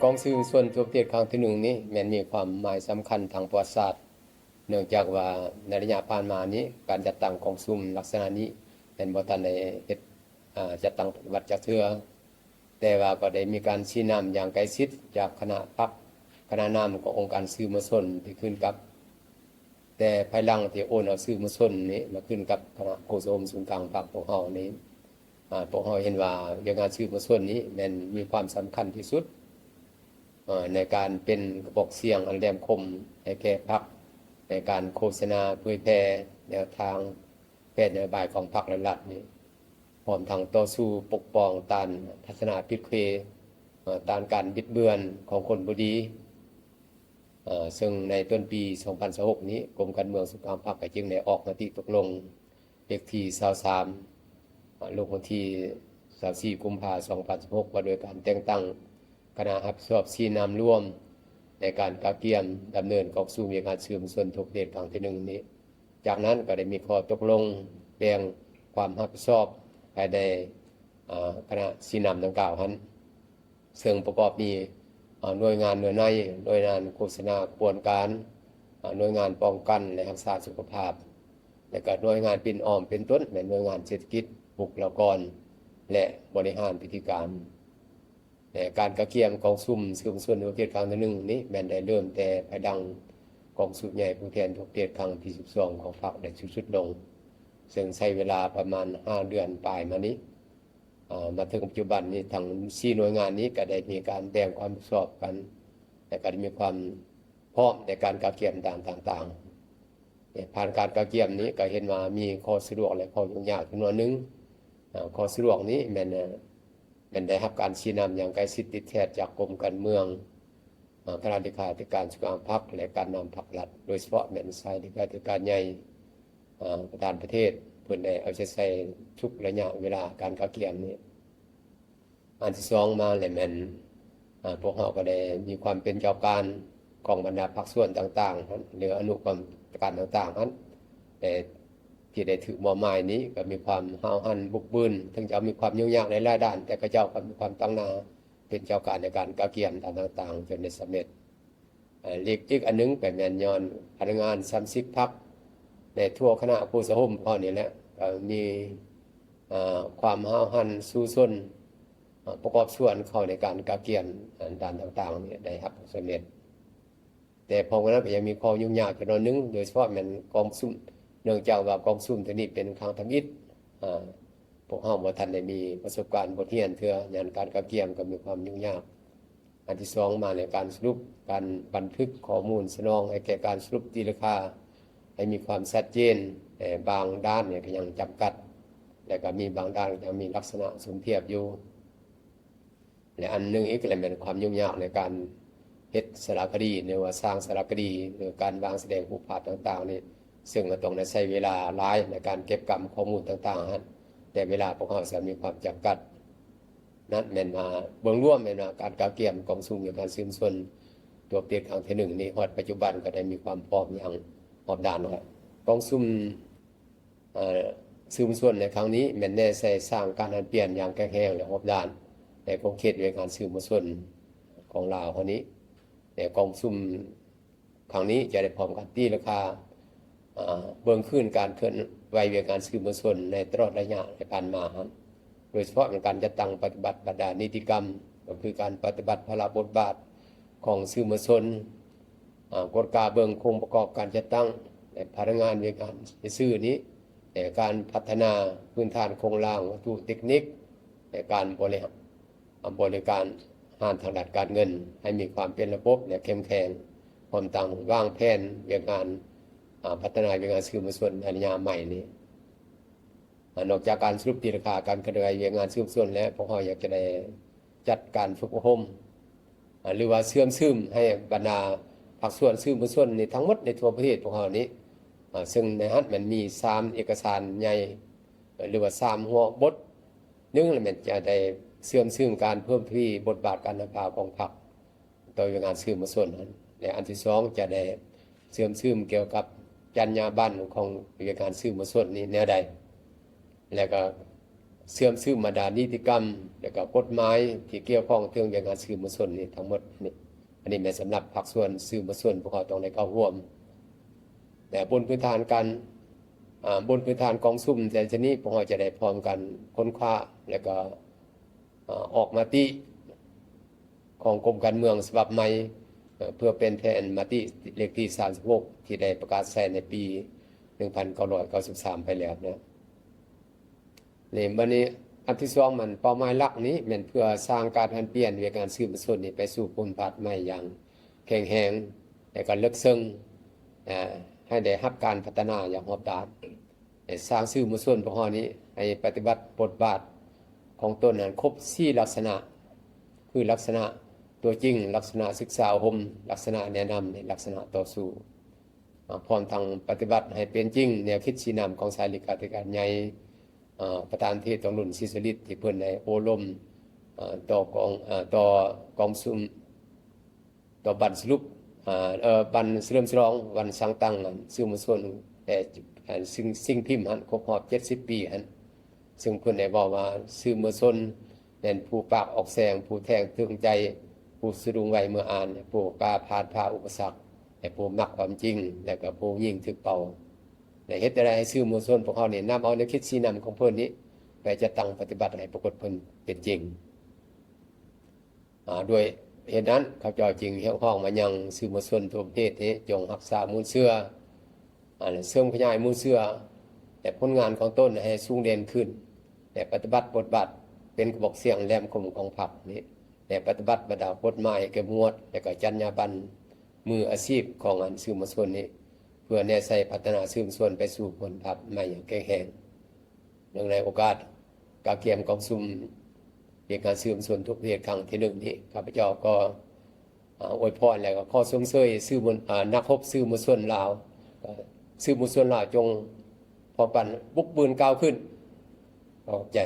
กองสื่อส่วนทั่วประเทศครั้งที่หนึ่งนี้แมันมีความหมายสำคัญทางประวัติศาสตร์เนื่องจากว่าในระยะผ่านมานี้การจัดตั้งกองซุ่มลักษณะนี้เป็นบ่ทันได้เฮ็ดจัดตั้งปฏิบัติจักเทื่อแต่ว่าก็ได้มีการชี้นำอย่างใกล้ชิดจากคณะพรรคคณะนำขององค์การสื่อมวลชนที่ขึ้นกับแต่ภายหลังที่โอนเอาสื่อมวลชนนี้มาขึ้นกับคณะโฆษกศูนย์กลางพรรคของเฮานี้พวกเฮาเห็นว่าเรื่องงานสื่อมวลชนนี้มันมีความสำคัญที่สุดในการเป็นกระบอกเสียงอันแหลมคมให้แก่พรรคในการโฆษณาเผยแพร่แนวทางแพทย์นโยบายของพรรคและรัฐนี้พร้อมทั้งต่อสู้ปกป้องต้านทัศนคติต้านการบิดเบือนของคนบ่ดีซึ่งในต้นปี 2026 นี้กรมการเมืองสุขภาพพรรคก็จึงได้ออกมติตกลงเลขที่23ลงวันที่24กุมภาพันธ์2016ว่าโดยการแต่งตั้งคณะรับผิดชอบชี้นำร่วมในการกาเกียมดำเนินกองสู่มีการสื่อมวลชนทุกเขตครั้งที่หนึ่งนี้จากนั้นก็ได้มีข้อตกลงแบ่งความรับผิดชอบภายในคณะชี้นำดังกล่าวนั้นซึ่งประกอบมีหน่วยงานหน่วยในหน่วยงานโฆษณากระบวนการหน่วยงานป้องกันและรักษาสุขภาพและก็หน่วยงานปิ่นอ้อมเป็นต้นในหน่วยงานเศรษฐกิจบุคลากรและบริหารพิธีการการกระเกียมกองซุ่มสื่อมวลชนประเทศครั้งที่หนึ่งนี้แม้นได้เริ่มแต่ภายดังกองสุดใหญ่ผู้แทนทุกประเทศครั้งที่12ของพรรคได้สุดลงซึ่งใช้เวลาประมาณ5เดือนปลายมานี้มาถึงปัจจุบันนี้ทาง4หน่วยงานนี้ก็ได้มีการแบ่งความรับผิดชอบกันและก็ได้มีความพร้อมในการกระเกียมต่างๆผ่านการกระเกียมนี้ก็เห็นว่ามีข้อสะดวกและข้อยุ่งยากจำนวนหนึ่งข้อสะดวกนี้แม้นได้รับการชี้นำอย่างใกล้ชิดติดแท้จากกรมการเมืองคณะเลขาธิการสุขภาพพรรคและการนำพรรครัฐโดยเฉพาะแม่นสายเลขาธิการใหญ่ประธานประเทศเพิ่นได้เอาใจใส่ทุกระยะเวลาการกระเกียมนี้อันที่2มาแล้วแม่นพวกเฮาก็ได้มีความเป็นเจ้าการของบรรดาภาคส่วนต่างๆหรืออนุกรรมการต่างๆนั้นแต่ที่ได้ถือมอบหมายนี้ก็มีความห้าวหันบุกบืนถึงจะมีความยุ่งยากในหลายด้านแต่ก็เจ้าก็มีความตั้งหน้าเป็นเจ้าการในการกระเกียมต่างๆจนได้สำเร็จเลขอีกอันนึงเป็นแม่นย้อนพนักงาน30พรรคในทั่วคณะผู้สหมพอนี่แหละมีความห้าวหันสู้ซนประกอบส่วนเข้าในการกระเกียมด้านต่างๆนี่ได้รับสำเร็จแต่พอวันนั้นก็ยังมีข้อยุ่งยากจำนวนนึงโดยเฉพาะแม่นกองซุ่มเนื่องจากว่ากองซุ่มตัวนี้เป็นทางทำอิฐพวกเฮาบ่ทันได้มีประสบการณ์บทเรียนเทื่องานการกระเกียมก็มีความยุ่งยากอันที่2มาในการสรุปการบันทึกข้อมูลสนองให้แก่การสรุปตีราคาให้มีความชัดเจนแต่บางด้านเนี่ยก็ยังจำกัดและก็มีบางด้านยังมีลักษณะสมเทียบอยู่และอันนึงอีกก็เป็นความยุ่งยากในการเฮ็ดสารคดีหรือว่าสร้างสารคดีหรือการวางแสดงรูปภาพต่างๆนี่ซึ่งก็ต้องใช้เวลาหลายในการเก็บกำข้อมูลต่างๆฮะแต่เวลาพวกเขาจะมีความจำกัดนั้นแม่นมาเบื้องร่วมแม่นว่าการกระเกียมกองซุ่มในการสืบสวนตัวประเทศครั้งที่1นี้ฮอดปัจจุบันก็ได้มีความพร้อมอย่างรอบด้านครับกองซุ่มสืบสวนในครั้งนี้แม่นได้ใช้สร้างการเปลี่ยนอย่างแข็งแรงและรอบด้านในกองเขตในการสืบสวนของลาวคนนี้แต่กองซุ่มครั้งนี้จะได้พร้อมกันตีราคาเบื้องขึ้นการเคลื่อนไหวเวียงานสื่อมวลชนในตลอดระยะในผ่านมาโดยเฉพาะในการจัดตั้งปฏิบัติบรรดานิติกรรมก็คือการปฏิบัติพระบทบาทของสื่อมวลชนกฎกาเบื้องคงประกอบการจัดตั้งในพนักงานเวียงานสื่อนี้ในการพัฒนาพื้นฐานโครงสร้างวัตถุเทคนิคในการบริการทางด้านการเงินให้มีความเป็นระบบและเข้มแข็งพร้อมตั้งวางแผนเวียงานพัฒนาเวียงานสื่อมวลชนในระยะใหม่นี้นอกจากการสรุปตีราคาการกระจายเวียงานสื่อมวลชนแล้วพวกเราอยากจะได้จัดการฝึกอบรมหรือว่าเชื่อมซึมให้บรรดาภาคส่วนสื่อมวลชนในทั้งหมดในทั่วประเทศพวกเรานี้ซึ่งในฮัทมันมี3เอกสารใหญ่หรือว่า3หัวบทนึงมันจะได้เชื่อมซึมการเพิ่มทวีบทบาทการนำพาของพรรคต่อเวียงานสื่อมวลชนและอันที่2จะได้เชื่อมซึมเกี่ยวกับจรรยาบรรณของเวียงานสื่อมวลชนนี้แนวใดและก็ เสื่อมซึมมาดานิติกรรมแล้วก็กฎหมายที่เกี่ยวข้องถึงอย่างงานสื่อมวลชนนี่ทั้งหมดนี่อันนี้แม่นสำหรับภาคส่วนสื่อมวลชนพวกเขาต้องได้เข้าร่วมแต่บนพื้นฐานการบนพื้นฐานกองซุ่มแต่ทีนี้พวกเราจะได้พร้อมกันค้นคว้าแล้วก็ออกมติของกรมการเมืองฉบับใหม่เพื่อเป็นแทนมติเลขที่36ที่ได้ประกาศใช้ในปี1993ไปแล้วนะนี่บัดนี้อันที่สองมันเป้าหมายหลักนี้แม่นเพื่อสร้างการเปลี่ยนในการสื่อมวลชนนี่ไปสู่ผลผลิตใหม่อย่างแข็งแรงและก็ลึกซึ้งให้ได้รับการพัฒนาอย่างรอบด้านสร้างสื่อมวลชนพวกเรานี้ให้ปฏิบัติบทบาทของตนนั้นครบ4ลักษณะคือลักษณะตัวจริงลักษณะศึกษาอบรมลักษณะแนะนำในลักษณะต่อสู้พร้อมทั้งปฏิบัติให้เป็นจริงแนวคิดชี้นำของสายเลขาธิการใหญ่ประธานเทศตองรุ่นศิษริตที่เพิ่นได้โอลมต่อกองซุมต่อบันสรุปบันเฉลิมฉลองวันสร้างตั้งสื่อมวลชนแต่สิ่งพิมพ์ครบรอบ70 ปีซึ่งเพิ่นได้บอกว่าสื่อมวลชนเป็นผู้ปากออกแสงผู้แทงถึงใจผู้สะดุ้งไหวเมื่ออ่านผู้กล้าผ่านพาอุปสรรคและผู้มักความจริงและก็ผู้ยิ่งถึกเป่าในเฮ็ดอะไรให้สื่อมวลชนพวกเขานี่นำเอาแนวคิดชี้นำของเพิ่นนี้ไปจะตั้งปฏิบัติให้ปรากฏเพิ่นเป็นจริงด้วยเหตุนั้นเขาเจ้าจริงเฮี้ยวห้องมายังสื่อมวลชนทั่วประเทศนี้จงรักษามูลเชื่อเสริมขยายมูลเชื่อแต่ผลงานของตนให้สูงเด่นขึ้นแต่ปฏิบัติบทบาทเป็นกระบอกเสียงแหลมคมของพรรคนี้แต่ปฏิบัติบรรดากฎหมายเข้มงวดและก็จรรยาบรรณมืออาชีพของสื่อมวลชนนี้เพื่อแนวใส่พัฒนาสื่อมวลชนไปสู่ผลลัพธ์ใหม่อย่างแข็งแรงในโอกาสการเกียมกองซุ่มเรื่องการสื่อมวลชนทุกประเทศครั้งที่1นี้ข้าพเจ้าก็อวยพรแล้วก็ขอส่งเสริมสื่อมวลนักรบสื่อมวลชนลาวสื่อมวลชนลาวจงพอปันบุกบืนก้าวขึ้นขอบใจ